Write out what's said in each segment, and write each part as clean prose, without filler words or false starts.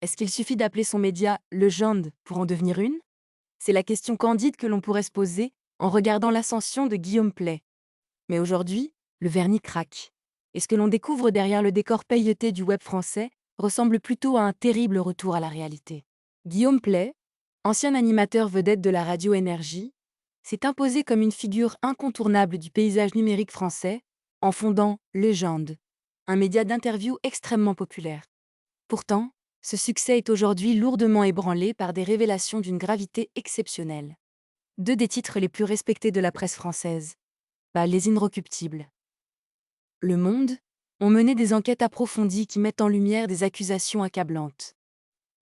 Est-ce qu'il suffit d'appeler son média légende pour en devenir une? C'est la question candide que l'on pourrait se poser en regardant l'ascension de Guillaume Play. Mais aujourd'hui, le vernis craque. Et ce que l'on découvre derrière le décor pailleté du web français ressemble plutôt à un terrible retour à la réalité. Guillaume Play, ancien animateur vedette de la radio Énergie, s'est imposé comme une figure incontournable du paysage numérique français en fondant Légende, un média d'interview extrêmement populaire. Pourtant, ce succès est aujourd'hui lourdement ébranlé par des révélations d'une gravité exceptionnelle. Deux des titres les plus respectés de la presse française, les Inrecuptibles. Le Monde ont mené des enquêtes approfondies qui mettent en lumière des accusations accablantes.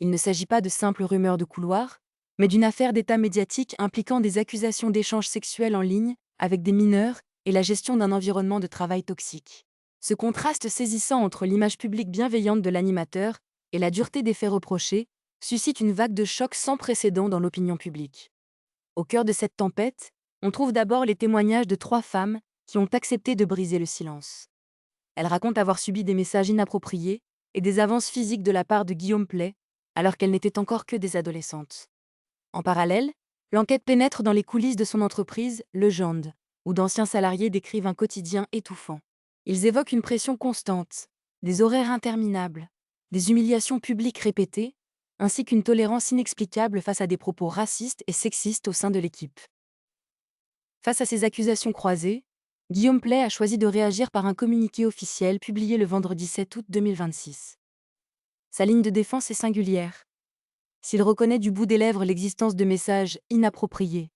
Il ne s'agit pas de simples rumeurs de couloir, mais d'une affaire d'état médiatique impliquant des accusations d'échanges sexuels en ligne avec des mineurs et la gestion d'un environnement de travail toxique. Ce contraste saisissant entre l'image publique bienveillante de l'animateur et la dureté des faits reprochés suscite une vague de choc sans précédent dans l'opinion publique. Au cœur de cette tempête, on trouve d'abord les témoignages de trois femmes qui ont accepté de briser le silence. Elles racontent avoir subi des messages inappropriés et des avances physiques de la part de Guillaume Play, alors qu'elles n'étaient encore que des adolescentes. En parallèle, l'enquête pénètre dans les coulisses de son entreprise, Legende, où d'anciens salariés décrivent un quotidien étouffant. Ils évoquent une pression constante, des horaires interminables, des humiliations publiques répétées, ainsi qu'une tolérance inexplicable face à des propos racistes et sexistes au sein de l'équipe. Face à ces accusations croisées, Guillaume Play a choisi de réagir par un communiqué officiel publié le vendredi 7 août 2026. Sa ligne de défense est singulière. S'il reconnaît du bout des lèvres l'existence de messages inappropriés,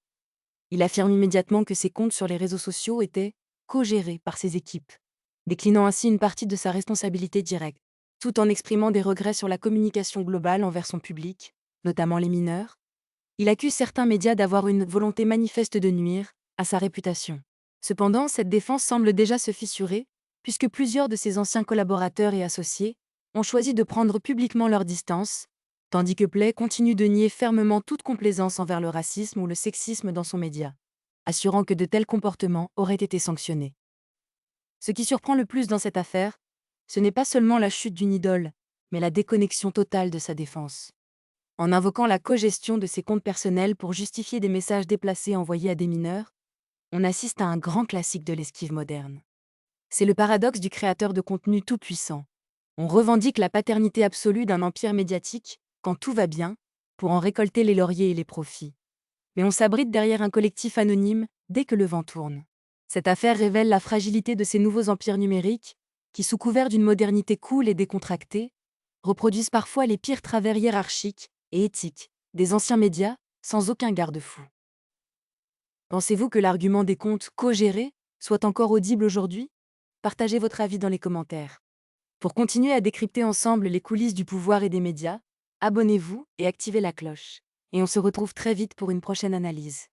il affirme immédiatement que ses comptes sur les réseaux sociaux étaient co-gérés par ses équipes, déclinant ainsi une partie de sa responsabilité directe, tout en exprimant des regrets sur la communication globale envers son public, notamment les mineurs. Il accuse certains médias d'avoir une volonté manifeste de nuire à sa réputation. Cependant, cette défense semble déjà se fissurer, puisque plusieurs de ses anciens collaborateurs et associés ont choisi de prendre publiquement leur distance, tandis que Play continue de nier fermement toute complaisance envers le racisme ou le sexisme dans son média, assurant que de tels comportements auraient été sanctionnés. Ce qui surprend le plus dans cette affaire, ce n'est pas seulement la chute d'une idole, mais la déconnexion totale de sa défense. En invoquant la cogestion de ses comptes personnels pour justifier des messages déplacés envoyés à des mineurs, on assiste à un grand classique de l'esquive moderne. C'est le paradoxe du créateur de contenu tout-puissant. On revendique la paternité absolue d'un empire médiatique, quand tout va bien, pour en récolter les lauriers et les profits. Mais on s'abrite derrière un collectif anonyme dès que le vent tourne. Cette affaire révèle la fragilité de ces nouveaux empires numériques, qui, sous couvert d'une modernité cool et décontractée, reproduisent parfois les pires travers hiérarchiques et éthiques des anciens médias sans aucun garde-fou. Pensez-vous que l'argument des comptes co-gérés soit encore audible aujourd'hui? Partagez votre avis dans les commentaires. Pour continuer à décrypter ensemble les coulisses du pouvoir et des médias, abonnez-vous et activez la cloche. Et on se retrouve très vite pour une prochaine analyse.